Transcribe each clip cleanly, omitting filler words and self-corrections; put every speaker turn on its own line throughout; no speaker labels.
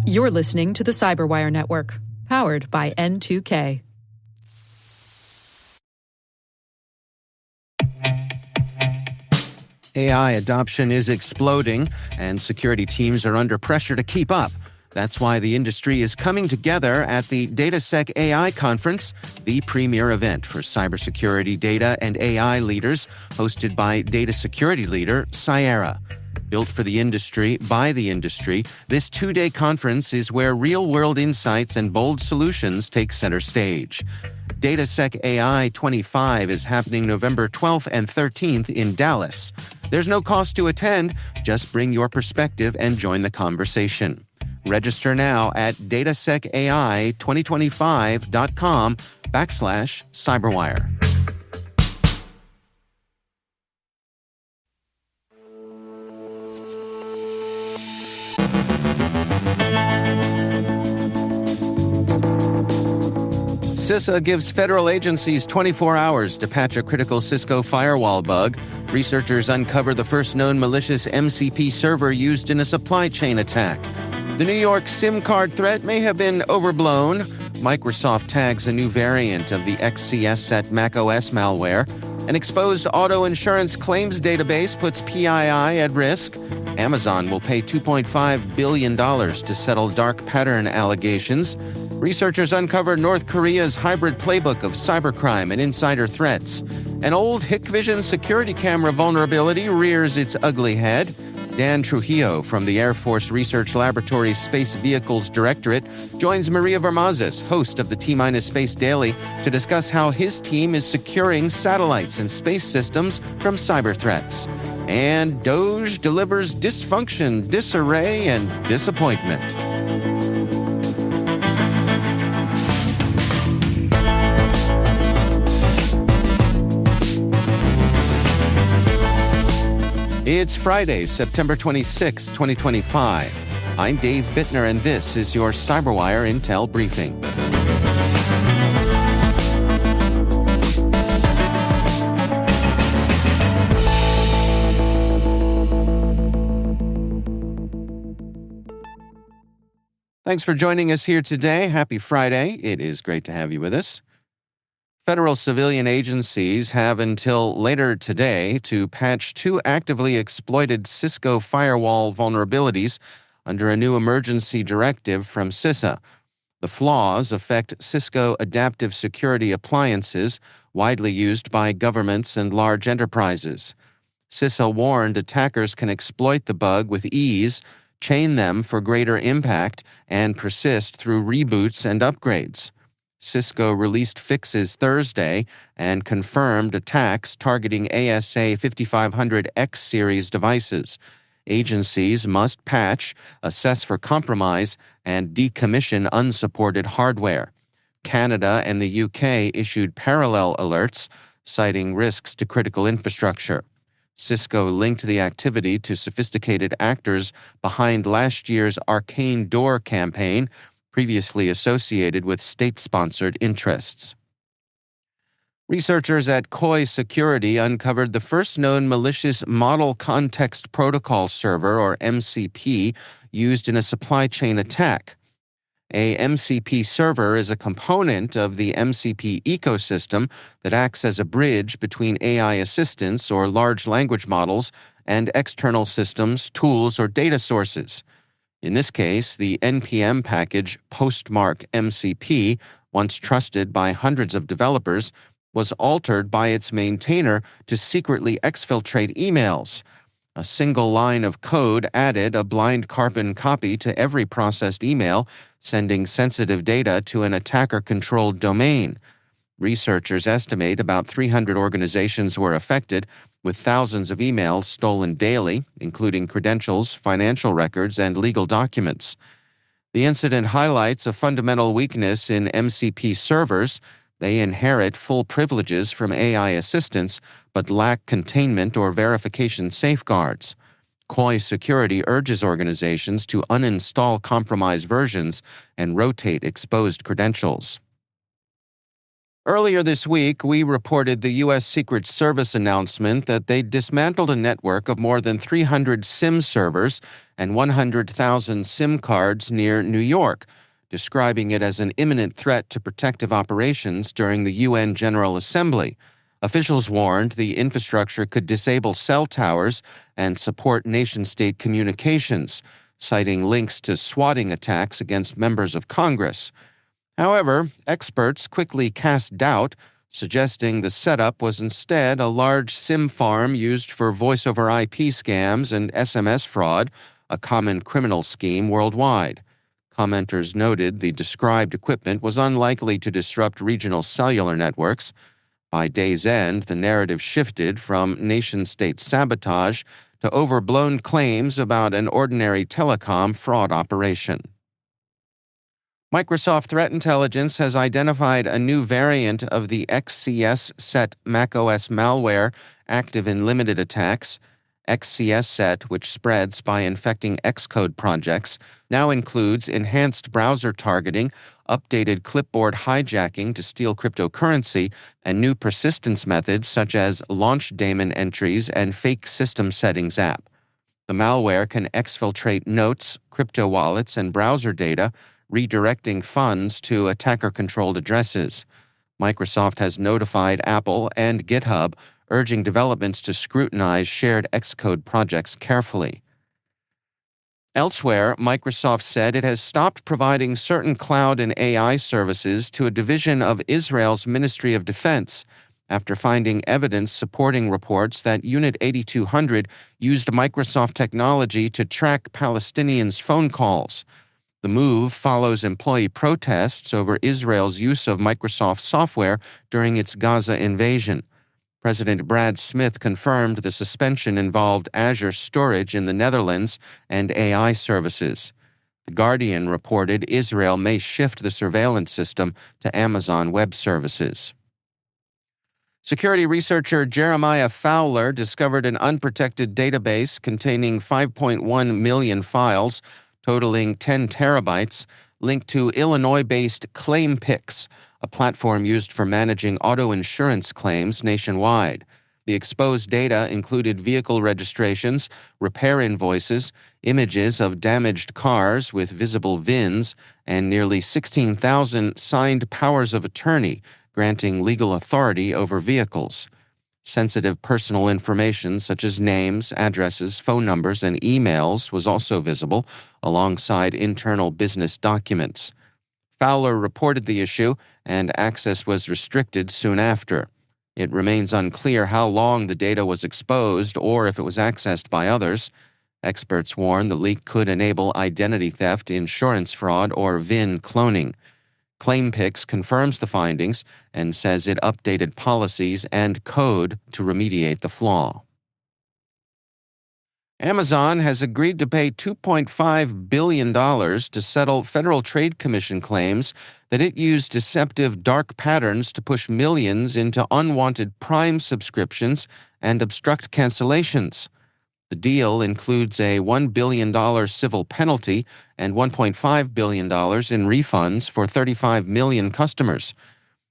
You're listening to the CyberWire Network, powered by N2K.
AI adoption is exploding, and security teams are under pressure to keep up. That's why the industry is coming together at the DataSec AI Conference, the premier event for cybersecurity data and AI leaders, hosted by data security leader CISA. Built for the industry, by the industry, this two-day conference is where real-world insights and bold solutions take center stage. DataSec AI 25 is happening November 12th and 13th in Dallas. There's no cost to attend. Just bring your perspective and join the conversation. Register now at datasecai2025.com/cyberwire. CISA gives federal agencies 24 hours to patch a critical Cisco firewall bug. Researchers uncover the first known malicious MCP server used in a supply chain attack. The New York SIM card threat may have been overblown. Microsoft tags a new variant of the XCS set macOS malware. An exposed auto insurance claims database puts PII at risk. Amazon will pay $2.5 billion to settle dark pattern allegations. Researchers uncover North Korea's hybrid playbook of cybercrime and insider threats. An old Hikvision security camera vulnerability rears its ugly head. Dan Trujillo from the Air Force Research Laboratory Space Vehicles Directorate joins Maria Vermazes, host of the T-Minus Space Daily, to discuss how his team is securing satellites and space systems from cyber threats. And Doge delivers dysfunction, disarray, and disappointment. It's Friday, September 26, 2025. I'm Dave Bittner, and this is your CyberWire Intel Briefing. Thanks for joining us here today. Happy Friday. It is great to have you with us. Federal civilian agencies have until later today to patch two actively exploited Cisco firewall vulnerabilities under a new emergency directive from CISA. The flaws affect Cisco adaptive security appliances, widely used by governments and large enterprises. CISA warned attackers can exploit the bug with ease, chain them for greater impact, and persist through reboots and upgrades. Cisco released fixes Thursday and confirmed attacks targeting ASA 5500X series devices. Agencies must patch, assess for compromise, and decommission unsupported hardware. Canada and the UK issued parallel alerts, citing risks to critical infrastructure. Cisco linked the activity to sophisticated actors behind last year's Arcane Door campaign, previously associated with state-sponsored interests. Researchers at COI Security uncovered the first known malicious Model Context Protocol server, or MCP, used in a supply chain attack. A MCP server is a component of the MCP ecosystem that acts as a bridge between AI assistants or large language models and external systems, tools, or data sources. In this case, the NPM package Postmark MCP, once trusted by hundreds of developers, was altered by its maintainer to secretly exfiltrate emails. A single line of code added a blind carbon copy to every processed email, sending sensitive data to an attacker-controlled domain. Researchers estimate about 300 organizations were affected, with thousands of emails stolen daily, including credentials, financial records, and legal documents. The incident highlights a fundamental weakness in MCP servers. They inherit full privileges from AI assistants, but lack containment or verification safeguards. COI Security urges organizations to uninstall compromised versions and rotate exposed credentials. Earlier this week, we reported the U.S. Secret Service announcement that they dismantled a network of more than 300 SIM servers and 100,000 SIM cards near New York, describing it as an imminent threat to protective operations during the UN General Assembly. Officials warned the infrastructure could disable cell towers and support nation-state communications, citing links to swatting attacks against members of Congress. However, experts quickly cast doubt, suggesting the setup was instead a large SIM farm used for voice-over IP scams and SMS fraud, a common criminal scheme worldwide. Commenters noted the described equipment was unlikely to disrupt regional cellular networks. By day's end, the narrative shifted from nation-state sabotage to overblown claims about an ordinary telecom fraud operation. Microsoft Threat Intelligence has identified a new variant of the XCS-set macOS malware active in limited attacks. XCS-set, which spreads by infecting Xcode projects, now includes enhanced browser targeting, updated clipboard hijacking to steal cryptocurrency, and new persistence methods such as launch daemon entries and fake system settings app. The malware can exfiltrate notes, crypto wallets, and browser data, redirecting funds to attacker-controlled addresses. Microsoft has notified Apple and GitHub, urging developments to scrutinize shared Xcode projects carefully. Elsewhere, Microsoft said it has stopped providing certain cloud and AI services to a division of Israel's Ministry of Defense after finding evidence supporting reports that Unit 8200 used Microsoft technology to track Palestinians' phone calls. The move follows employee protests over Israel's use of Microsoft software during its Gaza invasion. President Brad Smith confirmed the suspension involved Azure storage in the Netherlands and AI services. The Guardian reported Israel may shift the surveillance system to Amazon Web Services. Security researcher Jeremiah Fowler discovered an unprotected database containing 5.1 million files, totaling 10 terabytes, linked to Illinois-based ClaimPix, a platform used for managing auto insurance claims nationwide. The exposed data included vehicle registrations, repair invoices, images of damaged cars with visible VINs, and nearly 16,000 signed powers of attorney, granting legal authority over vehicles. Sensitive personal information such as names, addresses, phone numbers, and emails was also visible, alongside internal business documents. Fowler reported the issue, and access was restricted soon after. It remains unclear how long the data was exposed or if it was accessed by others. Experts warn the leak could enable identity theft, insurance fraud, or VIN cloning. ClaimPix confirms the findings and says it updated policies and code to remediate the flaw. Amazon has agreed to pay $2.5 billion to settle Federal Trade Commission claims that it used deceptive dark patterns to push millions into unwanted Prime subscriptions and obstruct cancellations. The deal includes a $1 billion civil penalty and $1.5 billion in refunds for 35 million customers.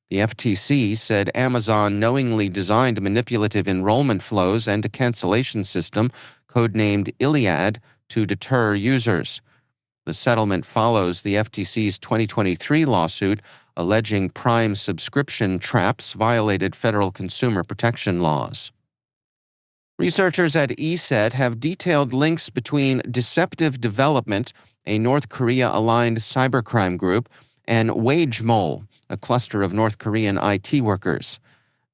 The FTC said Amazon knowingly designed manipulative enrollment flows and a cancellation system, codenamed Iliad, to deter users. The settlement follows the FTC's 2023 lawsuit alleging Prime subscription traps violated federal consumer protection laws. Researchers at ESET have detailed links between Deceptive Development, a North Korea-aligned cybercrime group, and WageMole, a cluster of North Korean IT workers.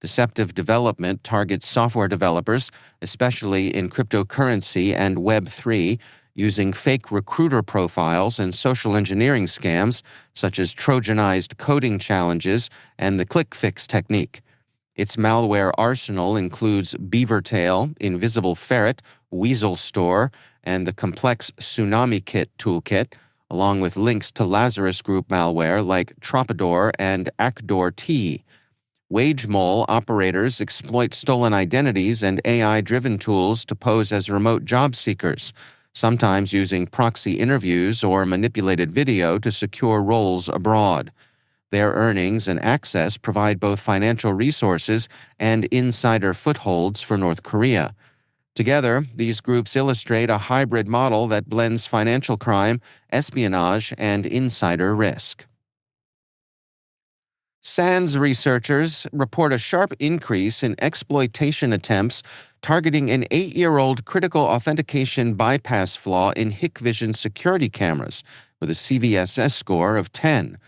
Deceptive Development targets software developers, especially in cryptocurrency and Web3, using fake recruiter profiles and social engineering scams such as Trojanized coding challenges and the click fix technique. Its malware arsenal includes Beavertail, Invisible Ferret, Weasel Store, and the complex Tsunami Kit toolkit, along with links to Lazarus Group malware like Tropidor and Acdor-T. WageMole operators exploit stolen identities and AI-driven tools to pose as remote job seekers, sometimes using proxy interviews or manipulated video to secure roles abroad. Their earnings and access provide both financial resources and insider footholds for North Korea. Together, these groups illustrate a hybrid model that blends financial crime, espionage, and insider risk. SANS researchers report a sharp increase in exploitation attempts targeting an 8-year-old critical authentication bypass flaw in Hikvision security cameras with a CVSS score of 10.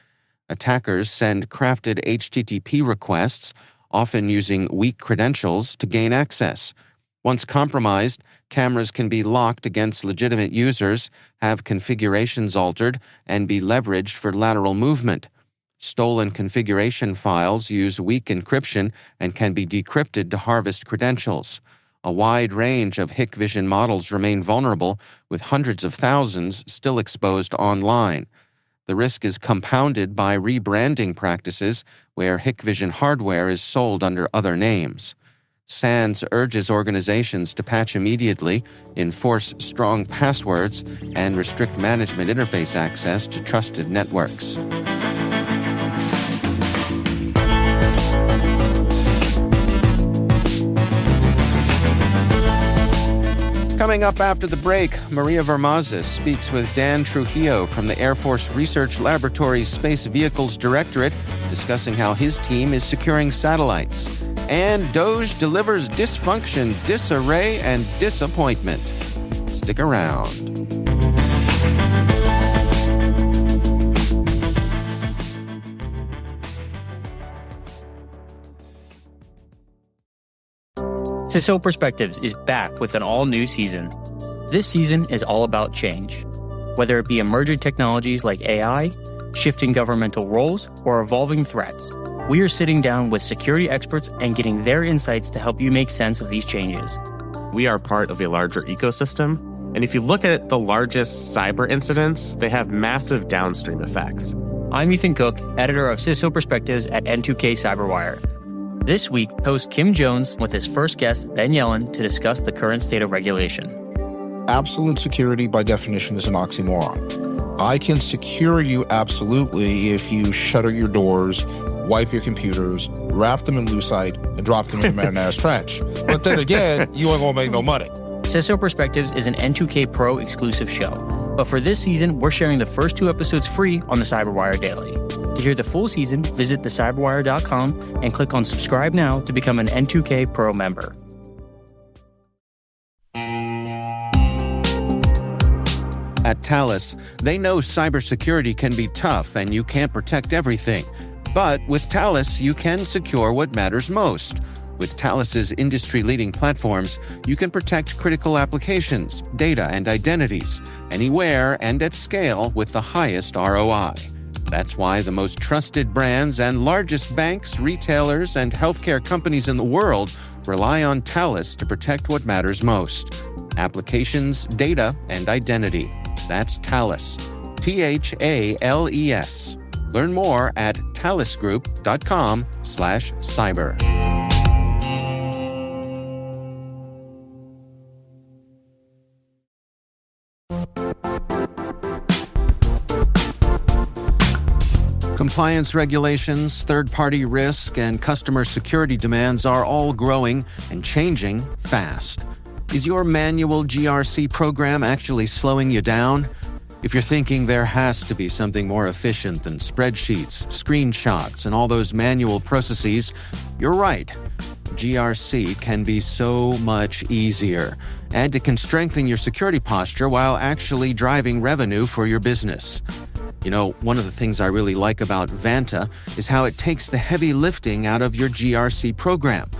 Attackers send crafted HTTP requests, often using weak credentials, to gain access. Once compromised, cameras can be locked against legitimate users, have configurations altered, and be leveraged for lateral movement. Stolen configuration files use weak encryption and can be decrypted to harvest credentials. A wide range of Hikvision models remain vulnerable, with hundreds of thousands still exposed online. The risk is compounded by rebranding practices where Hikvision hardware is sold under other names. SANS urges organizations to patch immediately, enforce strong passwords, and restrict management interface access to trusted networks. Coming up after the break, Maria Vermazes speaks with Dan Trujillo from the Air Force Research Laboratory's Space Vehicles Directorate, discussing how his team is securing satellites. And DOGE delivers dysfunction, disarray, and disappointment. Stick around.
CISO Perspectives is back with an all-new season. This season is all about change. Whether it be emerging technologies like AI, shifting governmental roles, or evolving threats, we are sitting down with security experts and getting their insights to help you make sense of these changes.
We are part of a larger ecosystem, and if you look at the largest cyber incidents, they have massive downstream effects.
I'm Ethan Cook, editor of CISO Perspectives at N2K CyberWire. This week, host Kim Jones with his first guest, Ben Yellen, to discuss the current state of regulation.
Absolute security, by definition, is an oxymoron. I can secure you absolutely if you shutter your doors, wipe your computers, wrap them in lucite, and drop them in the Mariner's trench. But then again, you ain't gonna make no money.
CISO Perspectives is an N2K Pro exclusive show. But for this season, we're sharing the first 2 episodes free on the CyberWire Daily. To hear the full season, visit thecyberwire.com and click on subscribe now to become an N2K Pro member.
At Thales, they know cybersecurity can be tough and you can't protect everything. But with Thales, you can secure what matters most. With Thales's industry-leading platforms, you can protect critical applications, data, and identities, anywhere and at scale with the highest ROI. That's why the most trusted brands and largest banks, retailers, and healthcare companies in the world rely on Thales to protect what matters most: applications, data, and identity. That's Thales. THALES. Learn more at thalesgroup.com/cyber. Compliance regulations, third-party risk, and customer security demands are all growing and changing fast. Is your manual GRC program actually slowing you down? If you're thinking there has to be something more efficient than spreadsheets, screenshots, and all those manual processes, you're right. GRC can be so much easier, and it can strengthen your security posture while actually driving revenue for your business. You know, one of the things I really like about Vanta is how it takes the heavy lifting out of your GRC program.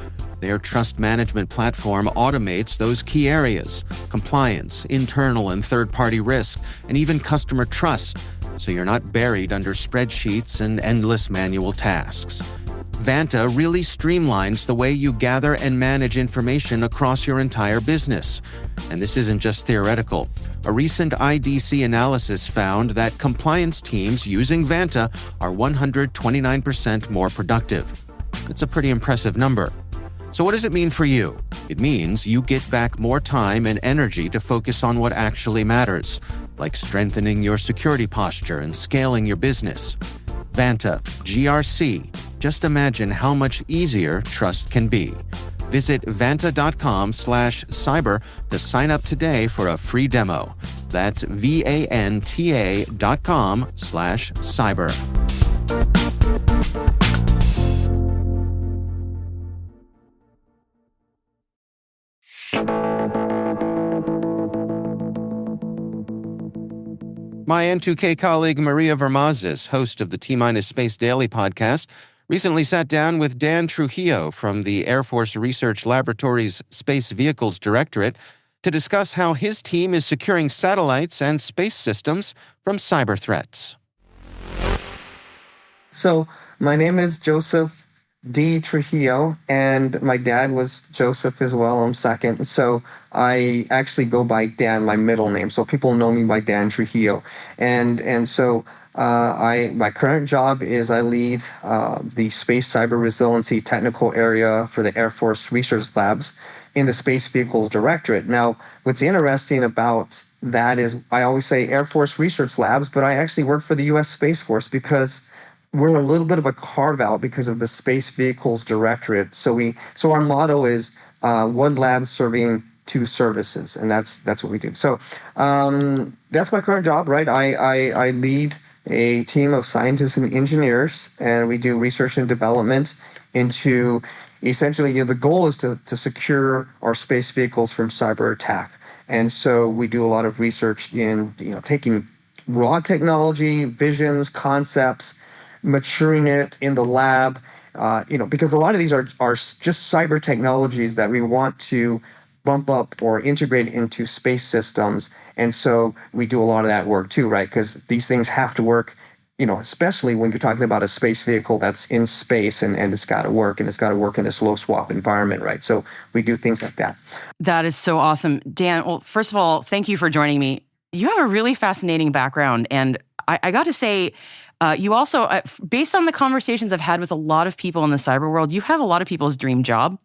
Their trust management platform automates those key areas: compliance, internal and third-party risk, and even customer trust, so you're not buried under spreadsheets and endless manual tasks. Vanta really streamlines the way you gather and manage information across your entire business. And this isn't just theoretical. A recent IDC analysis found that compliance teams using Vanta are 129% more productive. It's a pretty impressive number. So what does it mean for you? It means you get back more time and energy to focus on what actually matters, like strengthening your security posture and scaling your business. Vanta, GRC. Just imagine how much easier trust can be. Visit vanta.com/cyber to sign up today for a free demo. That's vanta.com/cyber. My N2K colleague Maria Vermazis, host of the T-Minus Space Daily podcast, recently sat down with Dan Trujillo from the Air Force Research Laboratory's Space Vehicles Directorate to discuss how his team is securing satellites and space systems from cyber threats.
So my name is Joseph D. Trujillo, and my dad was Joseph as well. I'm second. So I actually go by Dan, my middle name. So people know me by Dan Trujillo. And so my current job is I lead the Space Cyber Resiliency Technical Area for the Air Force Research Labs in the Space Vehicles Directorate. Now, what's interesting about that is I always say Air Force Research Labs, but I actually work for the U.S. Space Force because we're a little bit of a carve out because of the Space Vehicles Directorate. So our motto is one lab serving two services, and that's what we do. So that's my current job, right? I lead a team of scientists and engineers, and we do research and development into essentially, the goal is to secure our space vehicles from cyber attack. And so we do a lot of research in taking raw technology, visions, concepts, maturing it in the lab, because a lot of these are just cyber technologies that we want to bump up or integrate into space systems. And so we do a lot of that work too, right? Because these things have to work, especially when you're talking about a space vehicle that's in space and it's got to work, and it's got to work in this low swap environment, right? So we do things like that.
That is so awesome. Dan, well, first of all, thank you for joining me. You have a really fascinating background, and I got to say, you also, based on the conversations I've had with a lot of people in the cyber world, you have a lot of people's dream job.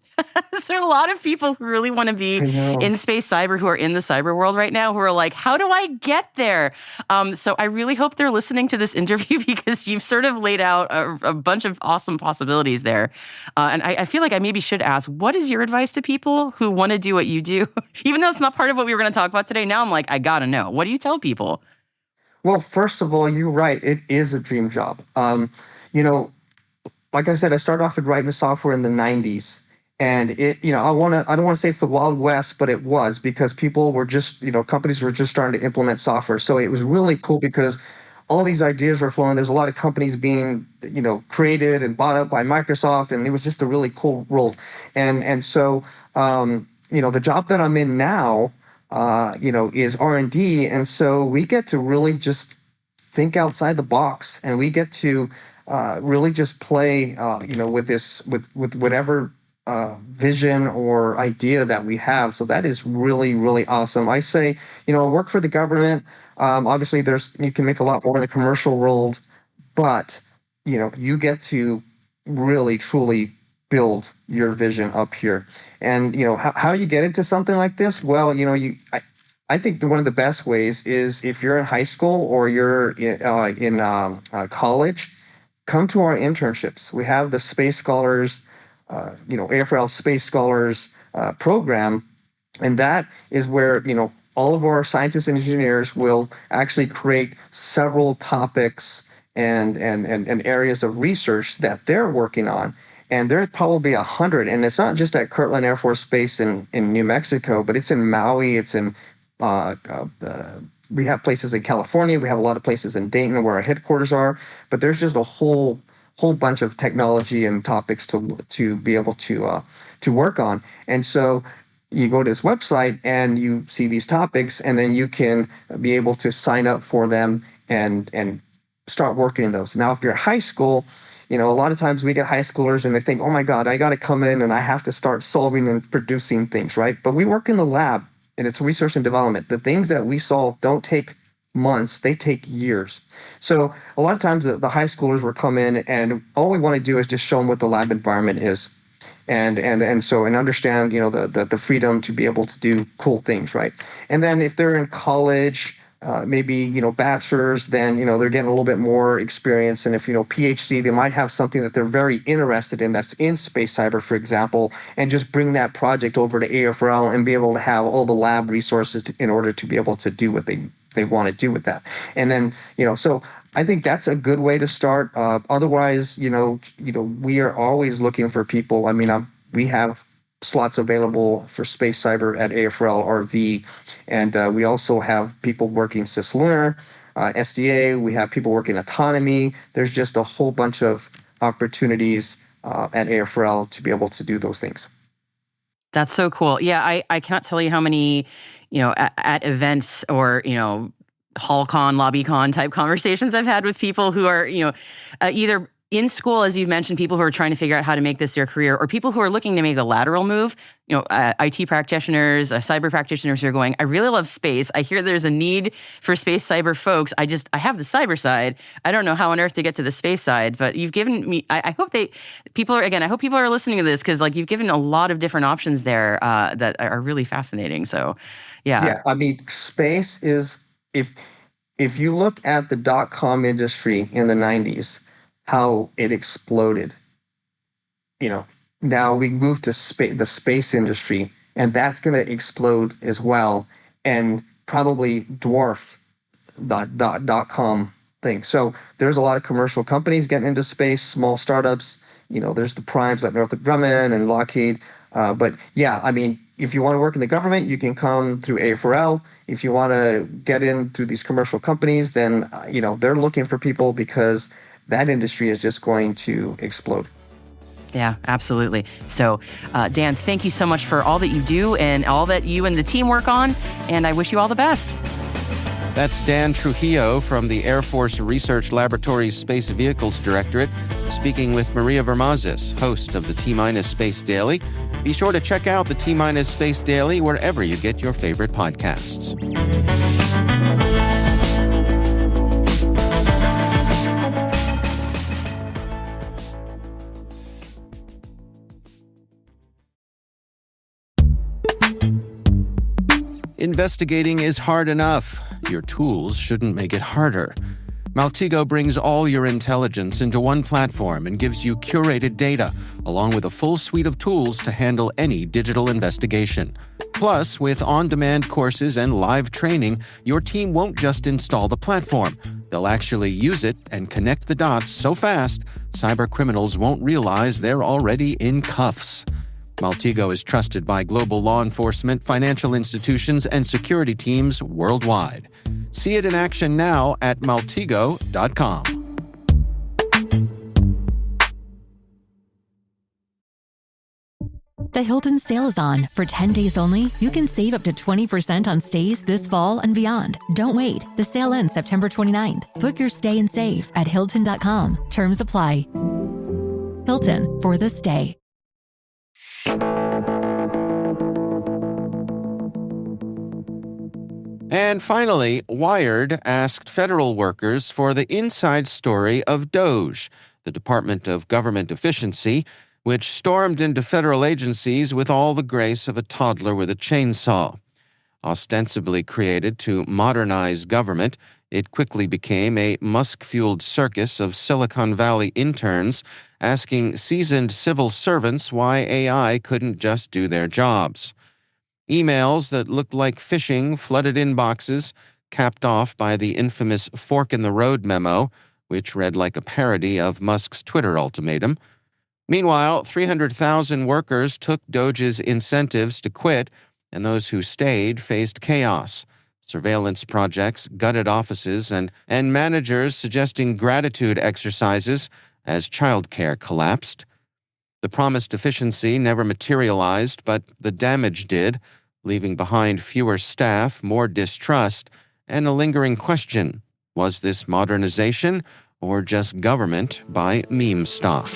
There are a lot of people who really want to be in space cyber, who are in the cyber world right now, who are like, how do I get there? So I really hope they're listening to this interview because you've sort of laid out a bunch of awesome possibilities there. And I feel like I maybe should ask, what is your advice to people who want to do what you do? Even though it's not part of what we were going to talk about today, now I'm like, I got to know. What do you tell people?
Well, first of all, you're right. It is a dream job. Like I said, I started off with writing software in the 90s. And I don't want to say it's the Wild West, but it was, because people were just, companies were just starting to implement software. So it was really cool because all these ideas were flowing. There's a lot of companies being, created and bought up by Microsoft, and it was just a really cool world. And so, the job that I'm in now, is R&D. And so we get to really just think outside the box, and we get to really just play, with whatever vision or idea that we have. So that is really, really awesome. I say, I work for the government. Obviously you can make a lot more in the commercial world, but, you get to really, truly build your vision up here. And, how you get into something like this? Well, I think one of the best ways is if you're in high school or you're in college, come to our internships. We have the Space Scholars, AFRL Space Scholars program, and that is where, all of our scientists and engineers will actually create several topics and areas of research that they're working on. And there's probably 100, and it's not just at Kirtland Air Force Base in New Mexico, but it's in Maui, it's in we have places in California, we have a lot of places in Dayton where our headquarters are, but there's just a whole bunch of technology and topics to be able to work on. And so you go to this website and you see these topics, and then you can be able to sign up for them and start working in those. Now, if you're high school, a lot of times we get high schoolers and they think, oh my God, I got to come in and I have to start solving and producing things, right? But we work in the lab, and it's research and development. The things that we solve don't take months, they take years. So a lot of times the high schoolers will come in, and all we want to do is just show them what the lab environment is. And understand, the freedom to be able to do cool things, right? And then if they're in college maybe, bachelor's, then, they're getting a little bit more experience. And if, PhD, they might have something that they're very interested in that's in space cyber, for example, and just bring that project over to AFRL and be able to have all the lab resources in order to be able to do what they want to do with that. And then, so I think that's a good way to start. Otherwise, we are always looking for people. I mean, we have slots available for space cyber at AFRL RV, and we also have people working cislunar, SDA. We have people working autonomy. There's just a whole bunch of opportunities at AFRL to be able to do those things.
That's so cool. Yeah, I cannot tell you how many, at events or, HallCon, LobbyCon type conversations I've had with people who are, either in school, as you've mentioned, people who are trying to figure out how to make this their career, or people who are looking to make a lateral move, IT practitioners, cyber practitioners who are going, I really love space. I hear there's a need for space cyber folks. I have the cyber side. I don't know how on earth to get to the space side, but you've given me, I hope people are listening to this, because you've given a lot of different options there that are really fascinating. So, yeah.
Yeah, I mean, space is, if you look at the .com industry in the 90s, how it exploded. Now we move to the space industry, and that's going to explode as well, and probably dwarf the .com thing. So there's a lot of commercial companies getting into space, small startups. There's the primes like Northrop Grumman and Lockheed. But yeah, I mean, if you want to work in the government, you can come through AFRL. If you want to get in through these commercial companies, then they're looking for people, because that industry is just going to explode.
Yeah, absolutely. So, Dan, thank you so much for all that you do and all that you and the team work on, and I wish you all the best.
That's Dan Trujillo from the Air Force Research Laboratory's Space Vehicles Directorate, speaking with Maria Vermazis, host of the T-Minus Space Daily. Be sure to check out the T-Minus Space Daily wherever you get your favorite podcasts. Investigating is hard enough. Your tools shouldn't make it harder. Maltego brings all your intelligence into one platform and gives you curated data, along with a full suite of tools to handle any digital investigation. Plus, with on-demand courses and live training, your team won't just install the platform. They'll actually use it and connect the dots so fast, cybercriminals won't realize they're already in cuffs. Maltego is trusted by global law enforcement, financial institutions, and security teams worldwide. See it in action now at maltego.com.
The Hilton sale is on. For 10 days only, you can save up to 20% on stays this fall and beyond. Don't wait. The sale ends September 29th. Book your stay and save at Hilton.com. Terms apply. Hilton, for the stay.
And finally, Wired asked federal workers for the inside story of DOGE, the Department of Government Efficiency, which stormed into federal agencies with all the grace of a toddler with a chainsaw. Ostensibly created to modernize government, it quickly became a Musk-fueled circus of Silicon Valley interns asking seasoned civil servants why AI couldn't just do their jobs. Emails that looked like phishing flooded inboxes, capped off by the infamous Fork in the Road memo, which read like a parody of Musk's Twitter ultimatum. Meanwhile, 300,000 workers took DOGE's incentives to quit, and those who stayed faced chaos. Surveillance projects gutted offices, and managers suggesting gratitude exercises as childcare collapsed. The promised efficiency never materialized, but the damage did, leaving behind fewer staff, more distrust, and a lingering question: was this modernization or just government by meme stock?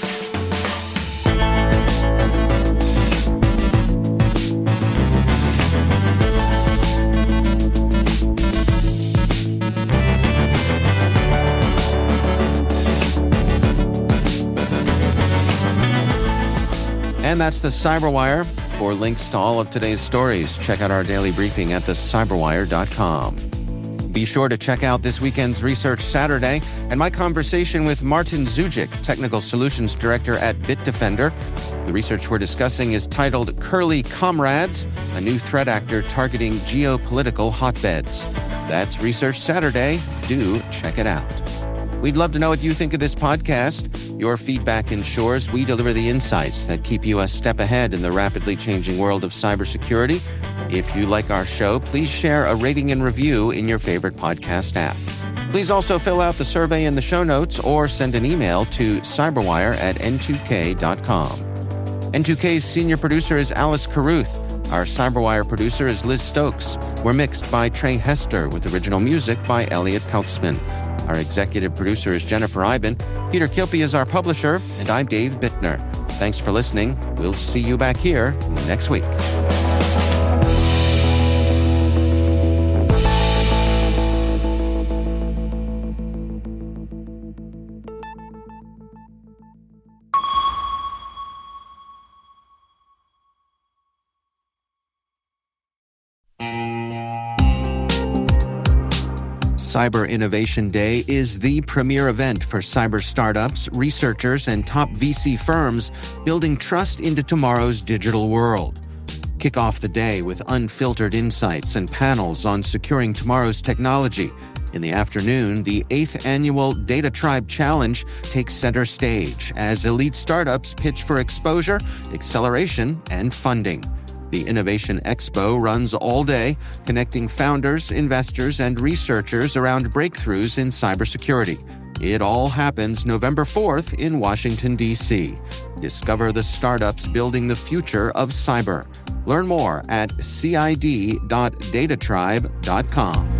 And that's the CyberWire. For links to all of today's stories, check out our daily briefing at thecyberwire.com. Be sure to check out this weekend's Research Saturday and my conversation with Martin Zujic, Technical Solutions Director at Bitdefender. The research we're discussing is titled Curly Comrades, a new threat actor targeting geopolitical hotbeds. That's Research Saturday. Do check it out. We'd love to know what you think of this podcast. Your feedback ensures we deliver the insights that keep you a step ahead in the rapidly changing world of cybersecurity. If you like our show, please share a rating and review in your favorite podcast app. Please also fill out the survey in the show notes or send an email to cyberwire@n2k.com. N2K's senior producer is Alice Carruth. Our CyberWire producer is Liz Stokes. We're mixed by Trey Hester with original music by Elliot Peltzman. Our executive producer is Jennifer Iben. Peter Kilpie is our publisher, and I'm Dave Bittner. Thanks for listening. We'll see you back here next week. Cyber Innovation Day is the premier event for cyber startups, researchers, and top VC firms building trust into tomorrow's digital world. Kick off the day with unfiltered insights and panels on securing tomorrow's technology. In the afternoon, the 8th annual Data Tribe Challenge takes center stage as elite startups pitch for exposure, acceleration, and funding. The Innovation Expo runs all day, connecting founders, investors, and researchers around breakthroughs in cybersecurity. It all happens November 4th in Washington, D.C. Discover the startups building the future of cyber. Learn more at cid.datatribe.com.